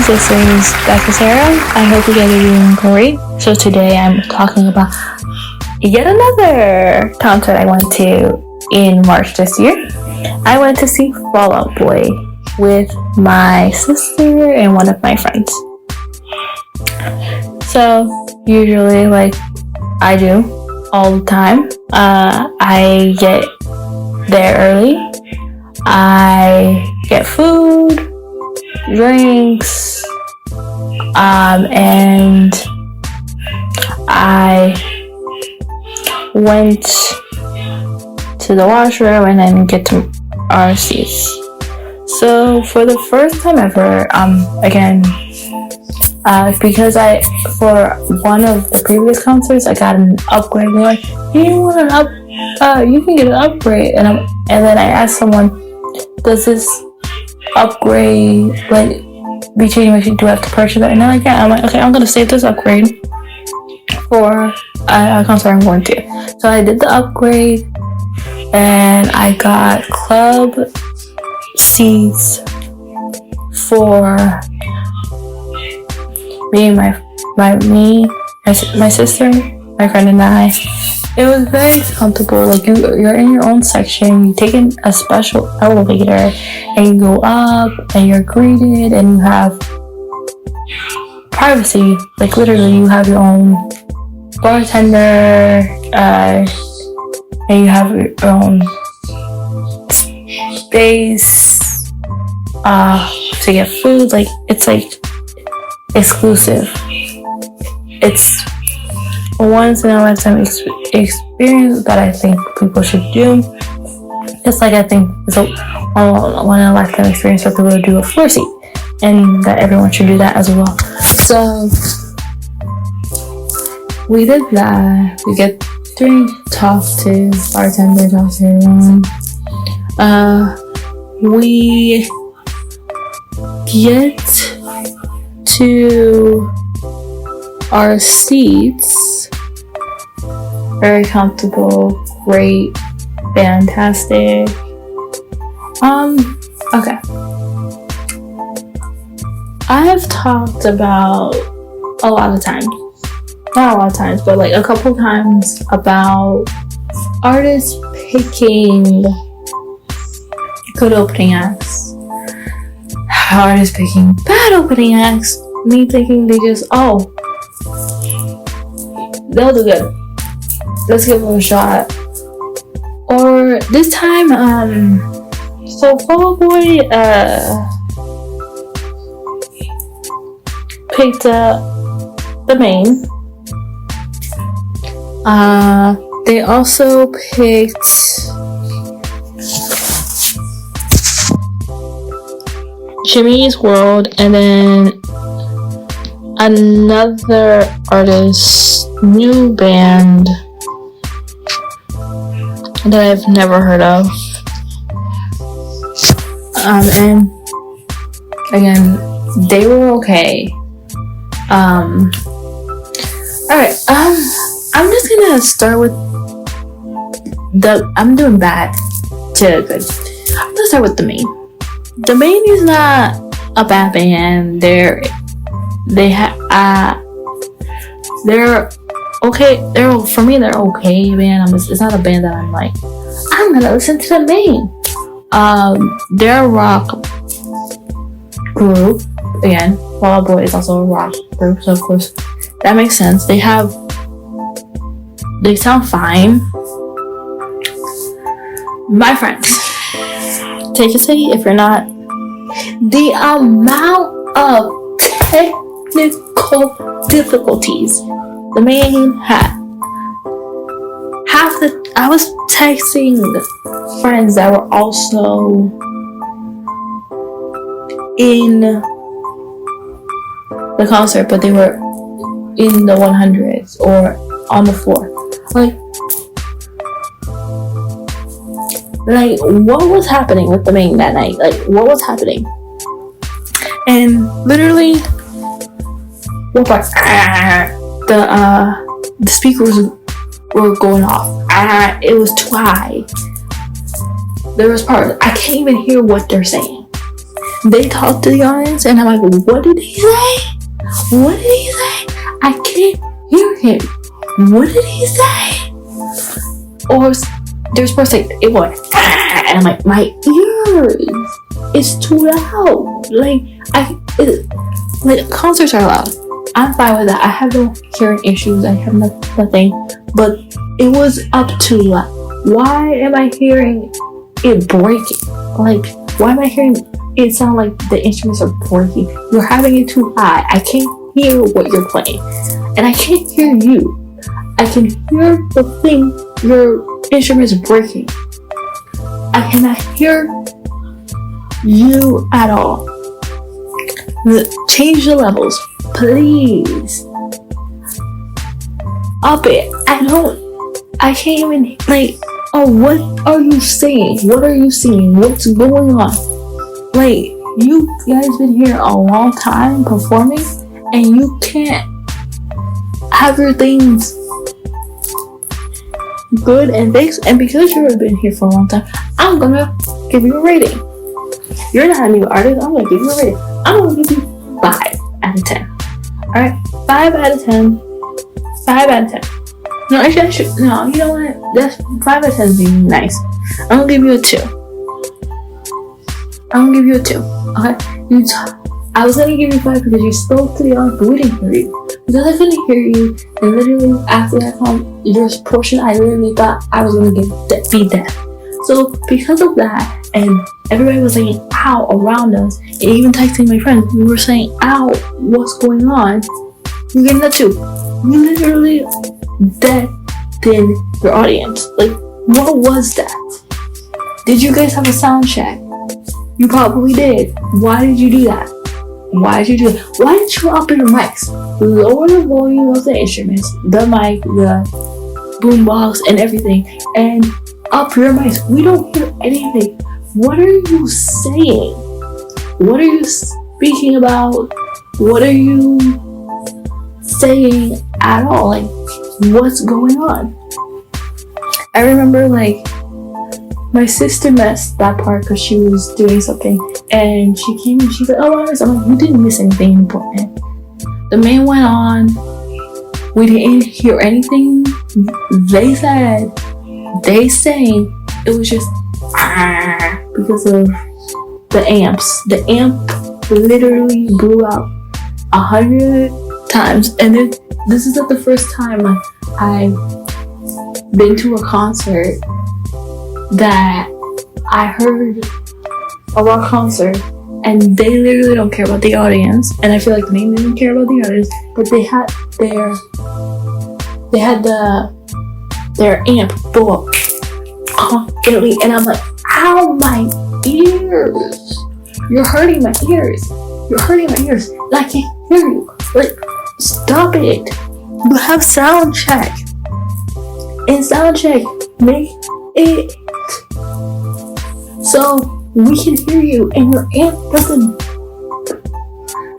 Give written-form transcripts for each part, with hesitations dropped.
guys, this is Becca Sarah. I hope you guys are doing great. So today I'm talking about yet another concert I went to in March this year. I went to see Fall Out Boy with my sister and one of my friends. So usually, like I do all the time, I get there early. I get food, drinks, and I went to the washroom and then get to our seats. So for the first time ever, because for one of the previous concerts, I got an upgrade. They're like, you can get an upgrade, and then I asked someone, does this upgrade be changing? Do I have to purchase it? And they're like, yeah. I'm like, okay, I'm gonna save this upgrade for a concert I'm going to. So I did the upgrade, and I got club seats for me and my sister, my friend, and I. It was very comfortable. Like you're in your own section. You take in a special elevator, and you go up, and you're greeted, and you have privacy. Like literally, you have your own bartender, and you have your own space to get food. Like it's like exclusive. It's a once in a lifetime experience that I think people should do. Just like I think it's a one in a lifetime experience for people to do a floor seat, and that everyone should do that as well. So we did that. We get drink, talk to bartender, talk to everyone. We get to our seats. Very comfortable, great, fantastic. Okay. I have talked about a lot of times, not a lot of times, but like a couple times about artists picking good opening acts, artists picking bad opening acts, me thinking they just, they'll do good, let's give them a shot. Or this time, so Fall Out Boy picked the main. They also picked Jimmy's World, and then another artist's new band that I've never heard of. And again, they were okay. Alright, I'm just gonna start with I'm doing bad to good. I'm gonna start with the main. The main is not a bad band. They're okay. For me, they're okay band. It's not a band that I'm like, I'm gonna listen to the main. They're a rock group. Again, Fall Out Boy is also a rock group, so of course that makes sense. They sound fine. My friends, take a seat if you're not. The amount of technical difficulties the main had. I was texting friends that were also in the concert, but they were in the 100s or on the floor. Like what was happening with the main that night? Like what was happening? And literally, the speakers were going off. It was too high. There was parts I can't even hear what they're saying. they talk to the audience, and I'm like, what did he say? What did he say? I can't hear him. What did he say? Or there's person it went, and I'm like, my ears, it's too loud. Like concerts are loud. I'm fine with that. I have no hearing issues. I have nothing. But it was up to why am I hearing it breaking? Like, why am I hearing it sound like the instruments are breaking? You're having it too high. I can't hear what you're playing. And I can't hear you. I can hear the thing your instrument is breaking. I cannot hear you at all. Change the levels, please. Up it. I can't even, like, oh, what are you saying? What are you seeing? What's going on? Like, you guys been here a long time performing, and you can't have your things good and fixed. And because you've been here for a long time, I'm gonna give you a rating. You're not a new artist. I'm gonna give you a rating. I'm gonna give you 5 out of 10. Alright? 5 out of 10. 5 out of 10. No, actually, I should. No, you know what? That's 5 out of 10 is being nice. I'm gonna give you a 2. I'm gonna give you a 2. Okay? I was gonna give you 5 because you spoke to the audience, but we didn't hear you. Because I couldn't hear you, and literally after that your portion, I literally thought I was gonna be deaf. So because of that, and everybody was saying ow around us, and even texting my friends, we were saying ow, what's going on? You're getting that too. You literally deadened your audience. Like, what was that? Did you guys have a sound check? You probably did. Why did you do that? Why did you do that? Why didn't you up your mics? Lower the volume of the instruments, the mic, the boombox, and everything, and up your mics. We don't hear anything. What are you saying? What are you speaking about? What are you saying at all? Like, what's going on? I remember, like, my sister missed that part because she was doing something, and she came and she said, oh, I'm like, you didn't miss anything important. The main went on. We didn't hear anything they said. They sang. It was just because of the amps. The amp literally blew out 100 times, and then this is not the first time I've been to a concert that I heard a rock concert, and they literally don't care about the audience, and I feel like they didn't care about the audience, but they had their amp blow up constantly, and I'm like, ow, my ears, you're hurting my ears, and I can't hear you. Like, stop it. You have sound check, and sound check make it so we can hear you, and your amp doesn't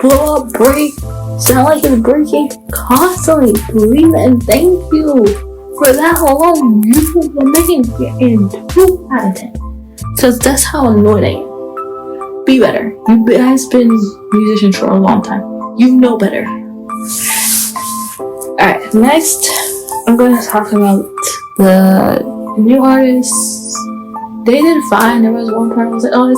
blow up, break, sound like it's breaking constantly. Please and thank you for that long. You were making it in 2 out of 10, because that's how annoyed I am. Be better. You guys been musicians for a long time. You know better. Alright, next I'm going to talk about the new artists. They did fine. There was one part I was like, oh,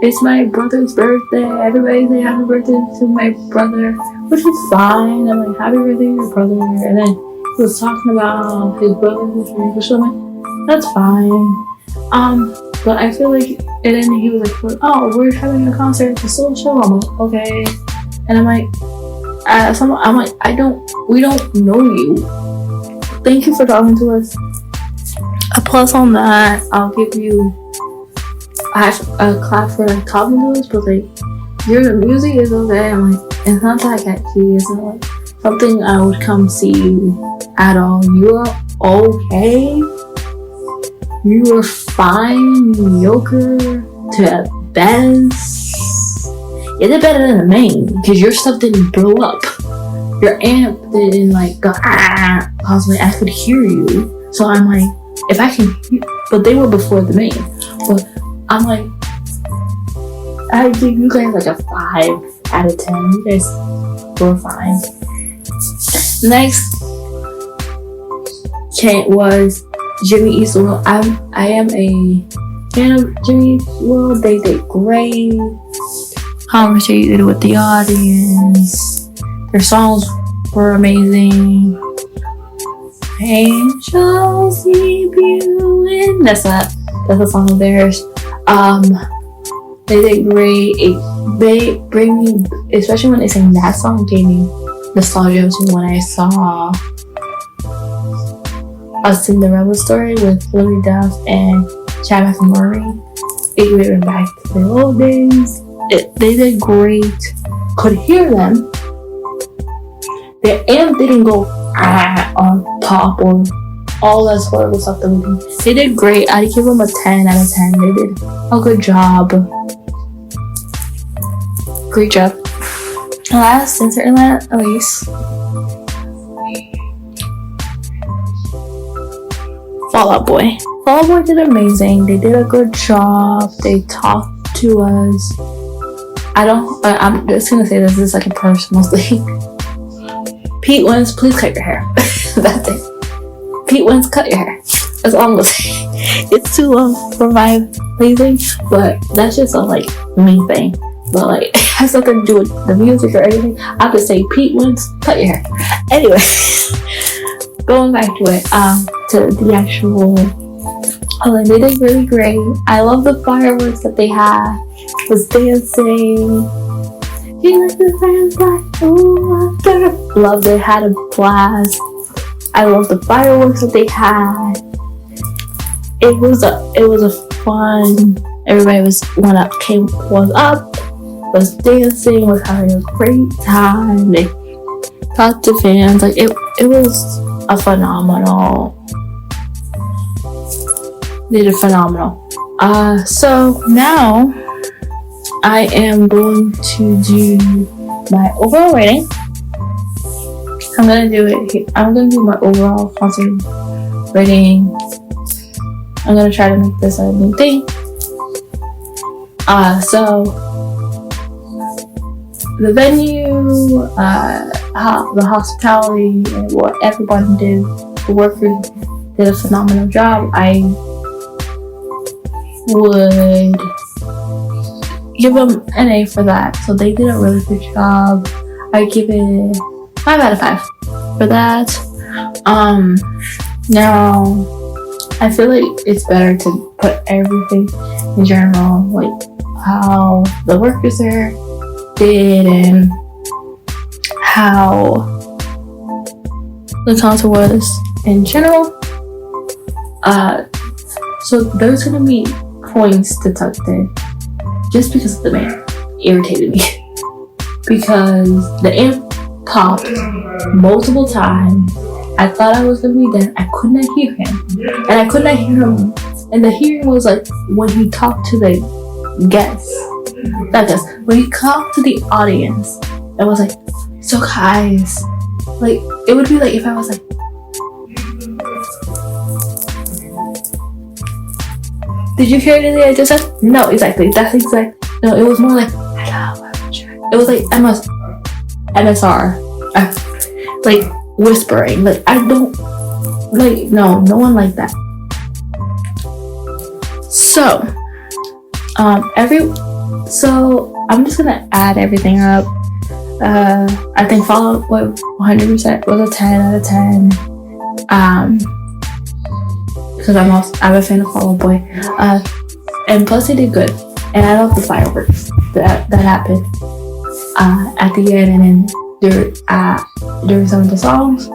it's my brother's birthday. Everybody say happy birthday to my brother, which was fine. I'm like, happy birthday to your brother. And then he was talking about his brother who's married, so I'm like, that's fine. But I feel like, and then he was like, oh, we're having a concert at the Soul Show. I'm like, okay. And I'm like, we don't know you. Thank you for talking to us. A plus on that, I'll give you a clap for like talking to us, but like, your music is okay. I'm like, it's not that catchy. It's not like something I would come see you at all. You are okay. You are fine, mediocre to best. You did better than the main, because your stuff didn't blow up. Your amp didn't like go possibly I could hear you. So I'm like, if I can hear, but they were before the main. But I'm like, I give you guys like a 5 out of 10. You guys were fine. Next was Jimmy Eat World. I am a fan of Jimmy Eat World. They did great. Conversated with the audience. Their songs were amazing. Angels keep you in. That's a song of theirs. They did great. They bring me, especially when they sang that song, it gave me nostalgia to when I saw A Cinderella Story with Hilary Duff and Chad McMurray. It went back to the old days. They did great. Could hear them. Their amp didn't go on top or all that horrible stuff that we do. They did great. I'd give them a 10 out of 10. They did a good job. Great job. Last and certainly not least, Fall Out Boy. Fall Out Boy did amazing. They did a good job. They talked to us. I'm just gonna say this is like a personal thing. Pete Wentz, please cut your hair. That's it. Pete Wentz, cut your hair. That's all I'm gonna say. It's too long for my pleasing, but that's just a like me thing. But like it has nothing to do with the music or anything. I could say Pete Wentz, cut your hair. Anyway, going back to it, to the actual they did really great. I love the fireworks that they had. Was dancing. She like the firefly. Oh, I love they had a blast. I love the fireworks that they had. It was a fun. Everybody was up, was dancing, was having a great time. They talked to fans. Like it was a phenomenal. They did phenomenal. So now I am going to do my overall rating. I'm gonna do it here. I'm gonna do my overall concert rating. I'm gonna try to make this a new thing. So the venue, the hospitality, and what everyone did, the workers did a phenomenal job. I would give them an A for that. So they did a really good job. I give it 5 out of 5 for that. Now I feel like it's better to put everything in general, like how the workers there did and how the concert was in general. So there's gonna be points to tuck in just because the man irritated me because the amp popped multiple times. I thought I was gonna be dead. I could not hear him, and I could not hear him. And the hearing was like when he talked to the guests, not guests, when he talked to the audience. I was like, so guys, like it would be like if I was like, did you hear anything I just said? No, exactly. That's exact. No, it was more like, hello. It was like MSR, like whispering. Like I don't like no one like that. So, so I'm just gonna add everything up. I think Fall Out Boy 100% was a 10 out of 10. Because I'm a fan of Fall Out Boy. And plus they did good. And I love the fireworks that happened at the end and then during some of the songs.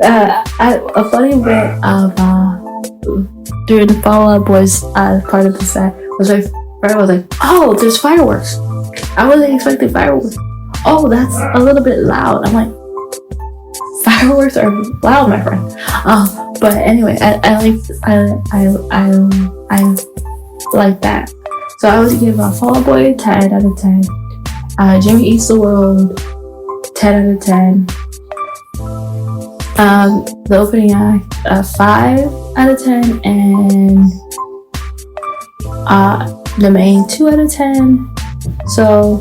A funny bit of during the Fall Out Boys part of the set was my friend was like, oh, there's fireworks. I wasn't expecting fireworks. Oh, that's a little bit loud. I'm like, fireworks are loud, my friend. But anyway, I like that. So I would give Fall Out Boy 10 out of 10. Jimmy Eats World 10 out of 10. The opening act 5 out of 10, and The main 2 out of 10. So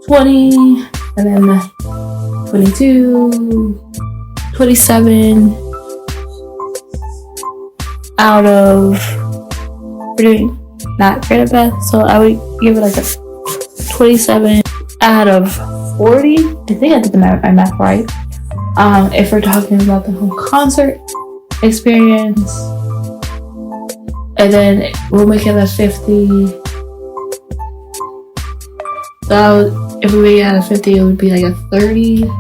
20, and then the 22, 27 out of, we're doing not great at math, so I would give it like a 27 out of 40. I think I did my math right. If we're talking about the whole concert experience, and then we'll make it a 50. So if we make it out of 50, it would be like a 35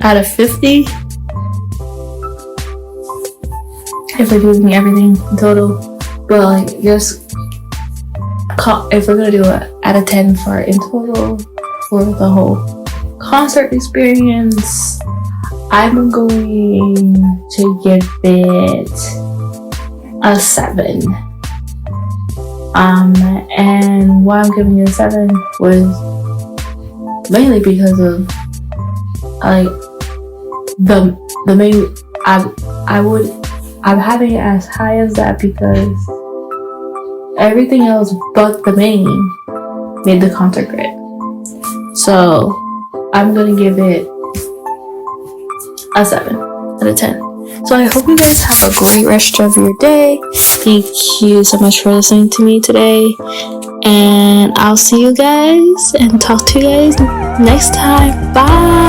out of 50. If we're doing everything in total, but like just if we're gonna do it out of 10 for in total for the whole concert experience, I'm going to give it a 7. And why I'm giving it a 7 was mainly because of like the main. I'm having it as high as that because everything else but the main made the concert great. So I'm gonna give it a 7 out of 10. So I hope you guys have a great rest of your day. Thank you so much for listening to me today. And I'll see you guys and talk to you guys next time. Bye.